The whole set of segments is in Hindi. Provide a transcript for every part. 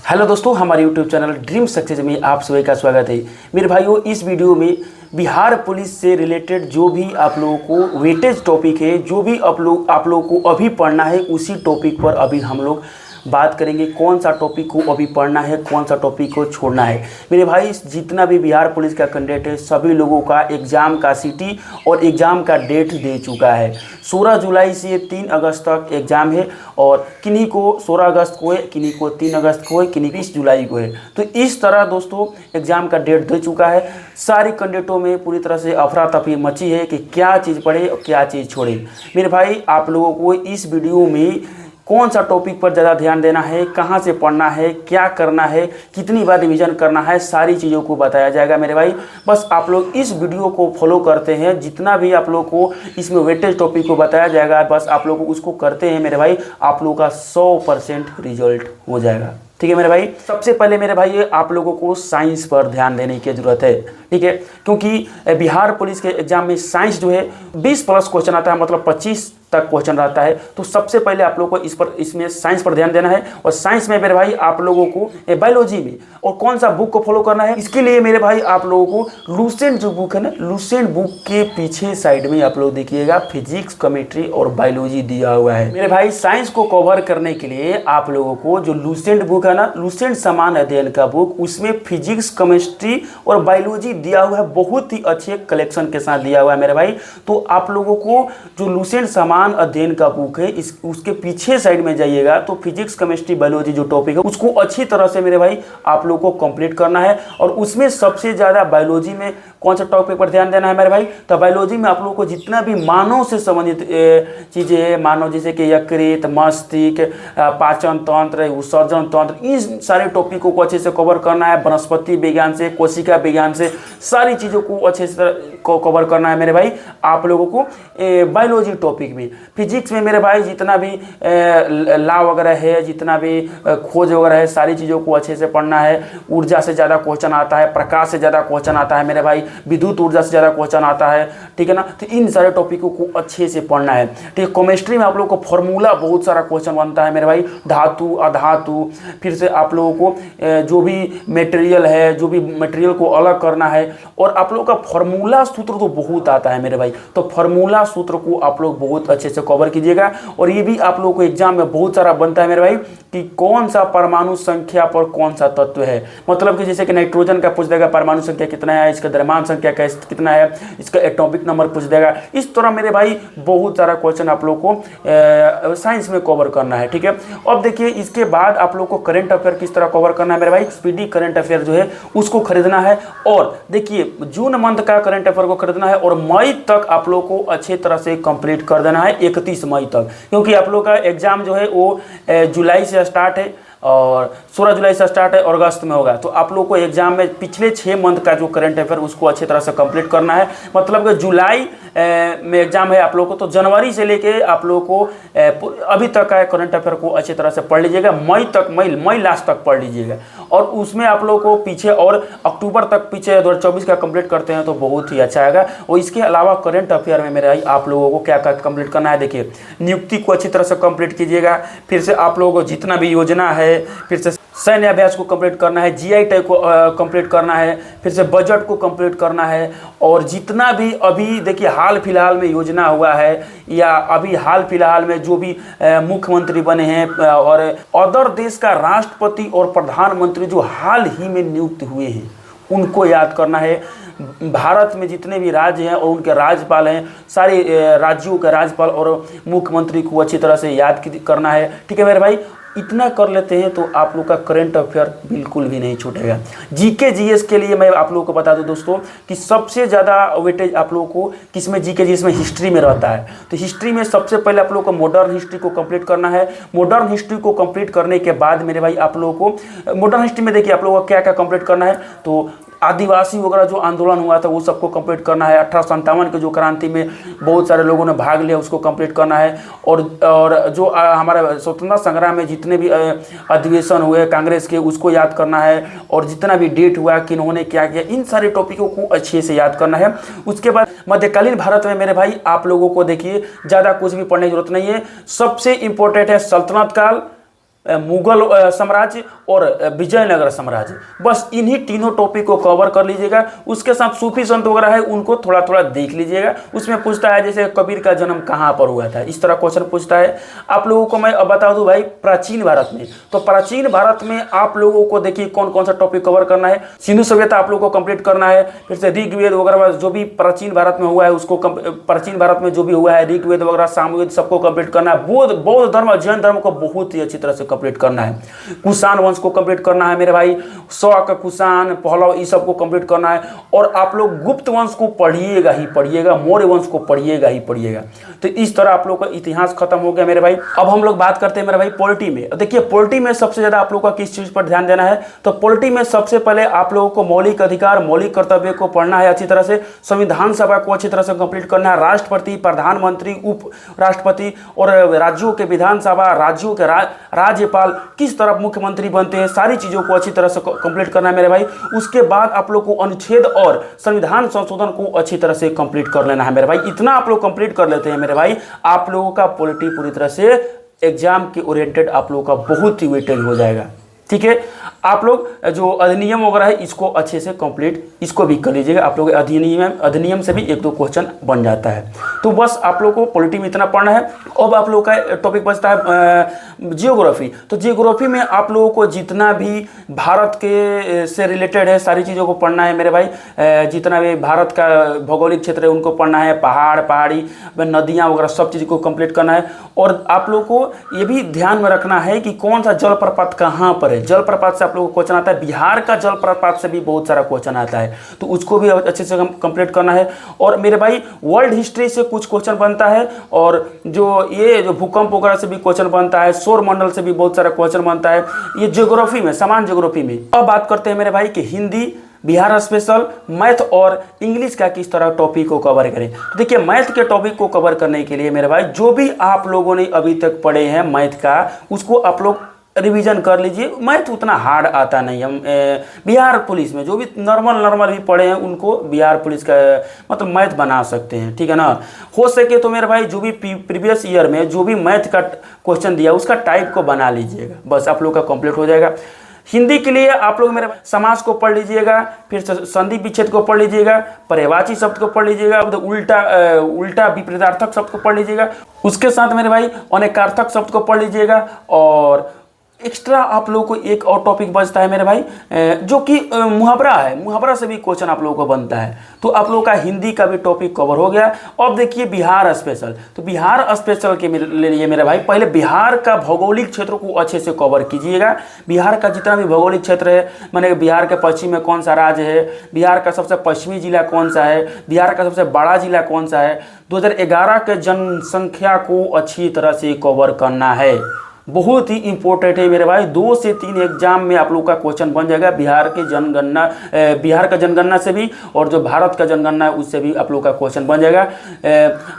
हेलो दोस्तों, हमारे यूट्यूब चैनल ड्रीम सक्सेस में आप सभी का स्वागत है। मेरे भाइयों, इस वीडियो में बिहार पुलिस से रिलेटेड जो भी आप लोगों को वेटेज टॉपिक है, जो भी आप लोगों को अभी पढ़ना है, उसी टॉपिक पर अभी हम लोग बात करेंगे। कौन सा टॉपिक को अभी पढ़ना है, कौन सा टॉपिक को छोड़ना है। मेरे भाई, जितना भी बिहार पुलिस का कैंडिडेट है, सभी लोगों का एग्ज़ाम का सिटी और एग्ज़ाम का डेट दे चुका है। 16 जुलाई से 3 अगस्त तक एग्ज़ाम है और किन्हीं को 16 अगस्त को है, किन्हीं को 3 अगस्त को है, किन्हीं 20 जुलाई को है। तो इस तरह दोस्तों एग्ज़ाम का डेट दे चुका है। सारे कैंडिडेटों में पूरी तरह से अफरा तफरी मची है कि क्या चीज़ पढ़े और क्या चीज़ छोड़े। मेरे भाई, आप लोगों को इस वीडियो में कौन सा टॉपिक पर ज़्यादा ध्यान देना है, कहाँ से पढ़ना है, क्या करना है, कितनी बार रिवीजन करना है, सारी चीज़ों को बताया जाएगा। मेरे भाई, बस आप लोग इस वीडियो को फॉलो करते हैं। जितना भी आप लोग को इसमें वेटेज टॉपिक को बताया जाएगा, बस आप लोग उसको करते हैं मेरे भाई, आप लोगों का 100% रिजल्ट हो जाएगा। ठीक है मेरे भाई। सबसे पहले मेरे भाई, आप लोगों को साइंस पर ध्यान देने की ज़रूरत है। ठीक है, क्योंकि बिहार पुलिस के एग्जाम में साइंस जो है 20+ क्वेश्चन आता है, मतलब 25 तक क्वेश्चन रहता है। तो सबसे पहले आप लोगों को इसमें साइंस पर ध्यान देना है। और साइंस में मेरे भाई आप लोगों को बायोलॉजी में और कौन सा बुक को फॉलो करना है, इसके लिए मेरे भाई आप लोगों को लुसेंट जो बुक है ना, लुसेंट बुक के पीछे साइड में आप लोग देखिएगा, फिजिक्स, केमिस्ट्री और बायोलॉजी दिया हुआ है। मेरे भाई, साइंस को कवर करने के लिए आप लोगों को जो लुसेंट बुक है ना, लुसेंट समान अध्ययन का बुक, उसमें फिजिक्स, केमिस्ट्री और बायोलॉजी दिया हुआ है। बहुत ही अच्छे कलेक्शन के साथ दिया हुआ है मेरे भाई। तो आप लोगों को जो लुसेंट समान अध्ययन का बुक है, उसके पीछे साइड में जाइएगा तो फिजिक्स, केमिस्ट्री, बायोलॉजी जो टॉपिक है, उसको अच्छी तरह से मेरे भाई आप लोगों को कंप्लीट करना है। और उसमें सबसे ज़्यादा बायोलॉजी में कौन सा टॉपिक पर ध्यान देना है मेरे भाई, तो बायोलॉजी में आप लोगों को जितना भी मानव से संबंधित चीज़ें हैं, मानव जैसे कि यकृत, मस्तिष्क, पाचन तंत्र, उत्सर्जन तंत्र, इन सारे टॉपिकों को अच्छे से कवर करना है। वनस्पति विज्ञान से, कोशिका विज्ञान से, सारी चीज़ों को अच्छे से कवर करना है मेरे भाई आप लोगों को बायोलॉजी टॉपिक में। फिजिक्स में मेरे भाई जितना भी लॉ वगैरह है, जितना भी खोज वगैरह है, सारी चीज़ों को अच्छे से पढ़ना है। ऊर्जा से ज़्यादा क्वेश्चन आता है, प्रकाश से ज़्यादा क्वेश्चन आता है मेरे भाई, विद्युत ऊर्जा से ज़्यादा क्वेश्चन आता है। ठीक है ना, तो इन सारे टॉपिकों को अच्छे से पढ़ना है। ठीक है, केमिस्ट्री में आप लोगों को फॉर्मूला बहुत सारा क्वेश्चन बनता है मेरे भाई, धातु, अधातु, फिर से आप लोगों को जो भी मटेरियल है, जो भी मटेरियल को अलग करना है, और आप लोगों का फॉर्मूला सूत्र तो बहुत आता है मेरे भाई। तो फॉर्मूला सूत्र को आप लोग बहुत अच्छे से कवर कीजिएगा। और ये भी आप लोगों को एग्जाम में बहुत सारा बनता है मेरे भाई कि कौन सा परमाणु संख्या पर कौन सा तत्व है। मतलब कि जैसे कि नाइट्रोजन का पूछ देगा परमाणु संख्या कितना है, इसका द्रव्यमान संख्या कितना है, इसका एटॉमिक नंबर पूछ देगा। इस तरह मेरे भाई बहुत सारा क्वेश्चन आप लोग को साइंस में कवर करना है। ठीक है, अब देखिए इसके बाद आप लोग को करंट अफेयर किस तरह कवर करना है मेरे भाई। स्पीडी करंट अफेयर जो है उसको खरीदना है। और देखिए जून मंथ का करंट अफेयर को खरीदना है और मई तक आप लोग को अच्छे तरह से कंप्लीट कर देना है, 31 मई तक। क्योंकि आप लोग का एग्जाम जो है वो जुलाई से स्टार्ट है और 16 जुलाई से स्टार्ट है और अगस्त में होगा। तो आप लोग को एग्जाम में पिछले 6 मंथ का जो करंट अफेयर उसको अच्छी तरह से कंप्लीट करना है। मतलब कि जुलाई में एग्जाम है आप लोग को, तो जनवरी से लेके आप लोग को अभी तक का करंट अफेयर को अच्छी तरह से पढ़ लीजिएगा। मई लास्ट तक पढ़ लीजिएगा। और उसमें आप लोग को पीछे और अक्टूबर तक पीछे 2024 का कंप्लीट करते हैं तो बहुत ही अच्छा आएगा। और इसके अलावा करंट अफेयर में मेरे आप लोगों को क्या क्या कंप्लीट करना है, देखिए नियुक्ति को अच्छी तरह से कंप्लीट कीजिएगा। फिर से आप लोगों को जितना भी योजना है, फिर से सैन्य अभ्यास को कंप्लीट करना है, जीआई टैग को कंप्लीट करना है, फिर से बजट को कंप्लीट करना है। और जितना भी अभी देखिए हाल फिलहाल में योजना हुआ है या अभी हाल फिलहाल में जो भी मुख्यमंत्री बने हैं और अदर देश का राष्ट्रपति और प्रधानमंत्री जो हाल ही में नियुक्त हुए हैं, उनको याद करना है। भारत में जितने भी राज्य हैं और उनके राज्यपाल हैं, सारे राज्यों के राज्यपाल और मुख्यमंत्री को अच्छी तरह से याद करना है। ठीक है मेरे भाई, इतना कर लेते हैं तो आप लोग का करंट अफेयर बिल्कुल भी नहीं छूटेगा। जीके जीएस के लिए मैं आप लोगों को बता दूं दोस्तों कि सबसे ज़्यादा वेटेज आप लोगों को किसमें, जीके जीएस में हिस्ट्री में रहता है। तो हिस्ट्री में सबसे पहले आप लोगों को मॉडर्न हिस्ट्री को कंप्लीट करना है। मॉडर्न हिस्ट्री को कंप्लीट करने के बाद मेरे भाई आप लोगों को मॉडर्न हिस्ट्री में देखिए आप लोगों को क्या क्या कंप्लीट करना है। तो आदिवासी वगैरह जो आंदोलन हुआ था वो सबको कंप्लीट करना है। 1857 के जो क्रांति में बहुत सारे लोगों ने भाग लिया उसको कंप्लीट करना है। और जो हमारा स्वतंत्रता संग्राम में जितने भी अधिवेशन हुए कांग्रेस के उसको याद करना है। और जितना भी डेट हुआ कि इन्होंने क्या किया, इन सारे टॉपिकों को अच्छे से याद करना है। उसके बाद मध्यकालीन भारत में मेरे भाई आप लोगों को देखिए ज़्यादा कुछ भी पढ़ने की जरूरत नहीं है। सबसे इम्पोर्टेंट है सल्तनत काल, मुगल साम्राज्य और विजयनगर साम्राज्य, बस इन्हीं तीनों टॉपिक को कवर कर लीजिएगा। उसके साथ सूफी संत वगैरह है उनको थोड़ा थोड़ा देख लीजिएगा। उसमें पूछता है जैसे कबीर का जन्म कहाँ पर हुआ था, इस तरह क्वेश्चन पूछता है। आप लोगों को मैं अब बता दूं भाई, प्राचीन भारत में, तो प्राचीन भारत में आप लोगों को देखिए कौन कौन सा टॉपिक कवर करना है। सिंधु सभ्यता आप लोगों को कंप्लीट करना है, फिर से ऋग्वेद वगैरह जो भी प्राचीन भारत में हुआ है उसको, प्राचीन भारत में जो भी हुआ है ऋग्वेद वगैरह सामवेद सबको कंप्लीट करना है। बौद्ध धर्म और जैन धर्म को बहुत ही अच्छी तरह से कंप्लीट करना है। कुषाण वंश को कंप्लीट करना है मेरे भाई, शक, कुषाण, पहलव, इस सब को कंप्लीट करना है। और आप लोग गुप्त वंश को पढ़िएगा ही पढ़िएगा, मौर्य वंश को पढ़िएगा ही पढ़िएगा। तो इस तरह आप लोग का इतिहास खत्म हो गया मेरे भाई। अब हम लोग बात करते हैं मेरे भाई पॉलिटी में। देखिए पॉलिटी में सबसे ज्यादा आप लोग का किस चीज पर ध्यान देना है, तो पॉलिटी में सबसे पहले आप लोगों को मौलिक अधिकार, मौलिक कर्तव्य को पढ़ना है अच्छी तरह से। संविधान सभा को अच्छी तरह से कंप्लीट करना है। राष्ट्रपति, प्रधानमंत्री, उप राष्ट्रपति और राज्यों के विधानसभा, राज्यों के राज्यपाल किस तरह मुख्यमंत्री बनते हैं, सारी चीजों को अच्छी तरह से कंप्लीट करना है मेरे भाई। उसके बाद आप लोग को अनुच्छेद और संविधान संशोधन को अच्छी तरह से कंप्लीट कर लेना है मेरे भाई। इतना आप लोग कंप्लीट कर लेते हैं मेरे भाई, आप लोगों का पॉलिटी पूरी तरह से एग्जाम के ओरिएंटेड आप लोगों का बहुत ही वेटेज हो जाएगा। ठीक है, आप लोग जो अधिनियम वगैरह है इसको अच्छे से कंप्लीट इसको भी कर लीजिएगा। आप लोग अधिनियम से भी एक दो क्वेश्चन बन जाता है। तो बस आप लोग को पॉलिटी में इतना पढ़ना है। अब आप लोग का टॉपिक बचता है जियोग्राफी। तो जियोग्राफी में आप लोगों को जितना भी भारत के से रिलेटेड है सारी चीज़ों को पढ़ना है मेरे भाई। जितना भी भारत का भौगोलिक क्षेत्र है उनको पढ़ना है, पहाड़, पहाड़ी, नदियाँ वगैरह सब चीज़ को कंप्लीट करना है। और आप लोग को ये भी ध्यान में रखना है कि कौन सा जलप्रपात कहाँ पर है। जलप्रपात से आप लोगों को क्वेश्चन आता है, बिहार का जलप्रपात से भी बहुत सारा क्वेश्चन आता है, तो उसको भी अच्छे से कंप्लीट करना है। और मेरे भाई वर्ल्ड हिस्ट्री से कुछ क्वेश्चन बनता है, और जो भूकंप वगैरह से भी क्वेश्चन बनता है, सौर मंडल से भी बहुत सारा क्वेश्चन बनता है, ये ज्योग्राफी में, सामान्य ज्योग्राफी में। अब बात करते हैं मेरे भाई कि हिंदी, बिहार स्पेशल, मैथ और इंग्लिश का किस तरह टॉपिक को कवर करें। तो देखिए मैथ के टॉपिक को कवर करने के लिए मेरे भाई जो भी आप लोगों ने अभी तक पढ़े हैं मैथ का, उसको आप लोग रिवीजन कर लीजिए। मैथ उतना हार्ड आता नहीं है। बिहार पुलिस में जो भी नॉर्मल भी पढ़े हैं उनको बिहार पुलिस का मतलब मैथ बना सकते हैं, ठीक है ना। हो सके तो मेरे भाई जो भी प्रीवियस ईयर में जो भी मैथ का क्वेश्चन दिया उसका टाइप को बना लीजिएगा, बस आप लोग का कंप्लीट हो जाएगा। हिंदी के लिए आप लोग मेरे समास को पढ़ लीजिएगा, फिर संधि विच्छेद को पढ़ लीजिएगा, पर्यायवाची शब्द को पढ़ लीजिएगा, उल्टा विपरीतार्थक शब्द को पढ़ लीजिएगा। उसके साथ मेरे भाई अनेकार्थक शब्द को पढ़ लीजिएगा। और एक्स्ट्रा आप लोगों को एक और टॉपिक बचता है मेरे भाई जो कि मुहावरा है। मुहावरा से भी क्वेश्चन आप लोगों को बनता है। तो आप लोगों का हिंदी का भी टॉपिक कवर हो गया। अब देखिए बिहार स्पेशल। तो बिहार स्पेशल के लिए मेरे भाई पहले बिहार का भौगोलिक क्षेत्र को अच्छे से कवर कीजिएगा। बिहार का जितना भी भौगोलिक क्षेत्र है, माने बिहार के पश्चिम में कौन सा राज्य है, बिहार का सबसे पश्चिमी जिला कौन सा है, बिहार का सबसे बड़ा जिला कौन सा है, 2011 के जनसंख्या को अच्छी तरह से कवर करना है। बहुत ही इंपॉर्टेंट है मेरे भाई। 2 से 3 एग्जाम में आप लोग का क्वेश्चन बन जाएगा बिहार के जनगणना, बिहार का जनगणना से भी, और जो भारत का जनगणना है उससे भी आप लोग का क्वेश्चन बन जाएगा।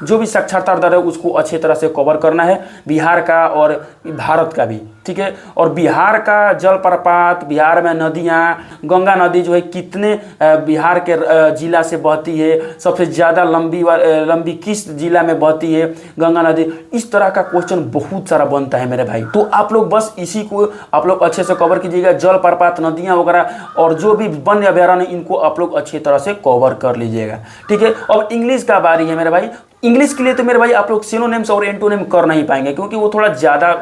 जो भी साक्षरता दर है उसको अच्छी तरह से कवर करना है, बिहार का और भारत का भी, ठीक है। और बिहार का जलप्रपात, बिहार में नदियाँ, गंगा नदी जो है कितने बिहार के जिला से बहती है, सबसे ज़्यादा लंबी किस जिला में बहती है गंगा नदी, इस तरह का क्वेश्चन बहुत सारा बनता है मेरे भाई। तो आप लोग बस इसी को आप लोग अच्छे से कवर कीजिएगा। जलप्रपात, नदियाँ वगैरह और जो भी वन अभयारण्य इनको आप लोग अच्छी तरह से कवर कर लीजिएगा, ठीक है। अब इंग्लिश का बारी है मेरे भाई। इंग्लिश के लिए तो मेरे भाई आप लोग सिनोनिम्स और एंटोनिम कर नहीं पाएंगे क्योंकि वो थोड़ा ज़्यादा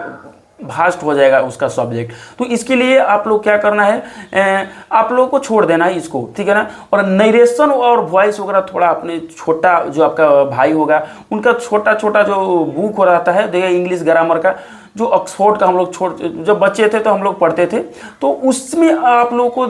भास्ट हो जाएगा उसका सब्जेक्ट। तो इसके लिए आप लोग क्या करना है, आप लोगों को छोड़ देना है इसको, ठीक है ना। और नरेशन और वॉइस वगैरह थोड़ा अपने छोटा जो आपका भाई होगा उनका छोटा छोटा जो बुक हो रहता है, देखिए इंग्लिश ग्रामर का जो ऑक्सफोर्ड का हम लोग जब बच्चे थे तो हम लोग पढ़ते थे, तो उसमें आप लोगों को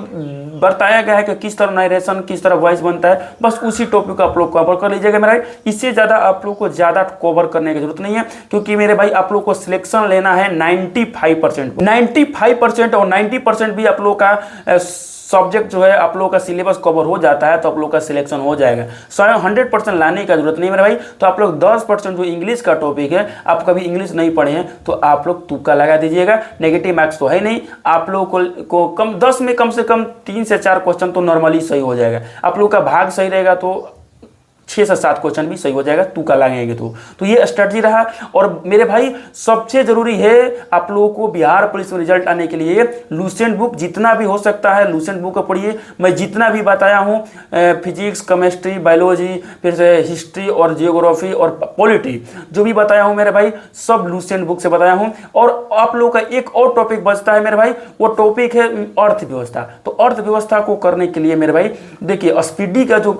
बताया गया है कि किस तरह नरेशन, किस तरह वॉइस बनता है। बस उसी टॉपिक को आप लोग कवर कर लीजिएगा मेरा। इससे ज़्यादा आप लोग को ज़्यादा कवर करने की जरूरत नहीं है क्योंकि मेरे भाई आप लोग को सिलेक्शन लेना है 95%। 95% और 90% भी आप लोग का सब्जेक्ट जो है आप लोगों का सिलेबस कवर हो जाता है तो आप लोग का सिलेक्शन हो जाएगा। 100% लाने का जरूरत नहीं मेरे भाई। तो आप लोग 10% जो इंग्लिश का टॉपिक है, आप कभी इंग्लिश नहीं पढ़े हैं तो आप लोग तुक्का लगा दीजिएगा। नेगेटिव मार्क्स तो है नहीं, आप लोग को कम 10 में कम से कम 3 से 4 क्वेश्चन तो नॉर्मली सही हो जाएगा। आप लोग का भाग सही रहेगा तो 6 से 7 क्वेश्चन भी सही हो जाएगा तुक्का लगाएंगे तो ये स्ट्रेटजी रहा। और मेरे भाई सबसे जरूरी है आप लोगों को बिहार पुलिस में रिजल्ट आने के लिए लुसेंट बुक जितना भी हो सकता है लुसेंट बुक पढ़िए। मैं जितना भी बताया हूँ फिजिक्स, केमिस्ट्री, बायोलॉजी, फिर से हिस्ट्री और जियोग्राफी और पॉलिटी जो भी बताया हूँ मेरे भाई सब लुसेंट बुक से बताया हूँ। और आप लोगों का एक और टॉपिक बचता है मेरे भाई, वो टॉपिक है अर्थव्यवस्था। तो अर्थव्यवस्था को करने के लिए मेरे भाई देखिए स्पीडी का जो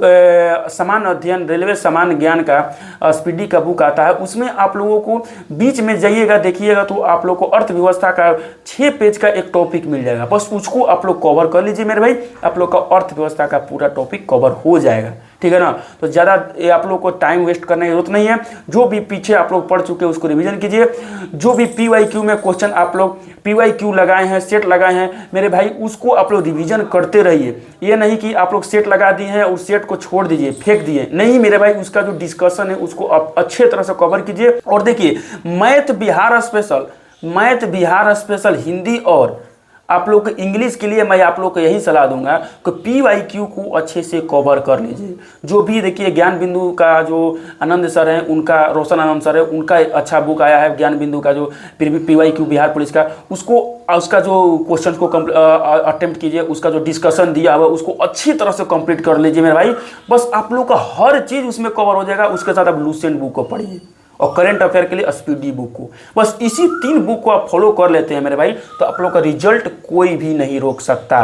सामान्य अध्ययन रेलवे सामान्य ज्ञान का स्पीडी का बुक आता है उसमें आप लोगों को बीच में जाइएगा देखिएगा तो आप लोग को अर्थव्यवस्था का 6 पेज का एक टॉपिक मिल जाएगा। बस उसको आप लोग कवर कर लीजिए मेरे भाई, आप लोग का अर्थव्यवस्था का पूरा टॉपिक कवर हो जाएगा, ठीक है ना। तो ज़्यादा आप लोग को टाइम वेस्ट करने की जरूरत नहीं है। जो भी पीछे आप लोग पढ़ चुके हैं उसको रिवीजन कीजिए। जो भी PYQ में क्वेश्चन आप लोग PYQ लगाए हैं, सेट लगाए हैं मेरे भाई, उसको आप लोग रिवीजन करते रहिए। ये नहीं कि आप लोग सेट लगा दिए हैं और सेट को छोड़ दीजिए, फेंक दिए, नहीं मेरे भाई। उसका जो डिस्कशन है उसको आप अच्छे तरह से कवर कीजिए। और देखिए मैथ बिहार स्पेशल हिंदी और आप लोग को इंग्लिश के लिए मैं आप लोग को यही सलाह दूंगा कि PYQ को अच्छे से कवर कर लीजिए। जो भी देखिए ज्ञान बिंदु का जो आनंद सर हैं उनका, रोशन आनंद सर है, उनका अच्छा बुक आया है ज्ञान बिंदु का जो PYQ बिहार पुलिस का, उसका जो क्वेश्चन को अटेम्प्ट कीजिए, उसका जो डिस्कशन दिया हुआ उसको अच्छी तरह से कंप्लीट कर लीजिए मेरे भाई। बस आप लोग का हर चीज़ उसमें कवर हो जाएगा। उसके साथ आप लुसेंट बुक को पढ़िए और करंट अफेयर के लिए स्पीडी बुक को। बस इसी 3 बुक को आप फॉलो कर लेते हैं मेरे भाई तो आप लोग का रिजल्ट कोई भी नहीं रोक सकता,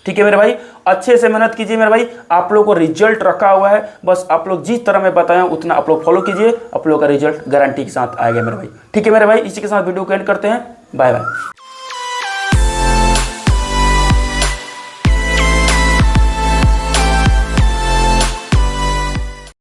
ठीक है मेरे भाई। अच्छे से मेहनत कीजिए मेरे भाई, आप लोग को रिजल्ट रखा हुआ है। बस आप लोग जिस तरह मैं बताया उतना आप लोग फॉलो कीजिए, आप लोग का रिजल्ट गारंटी के साथ आएगा मेरे भाई, ठीक है मेरे भाई। इसी के साथ वीडियो को एंड करते हैं, बाय बाय।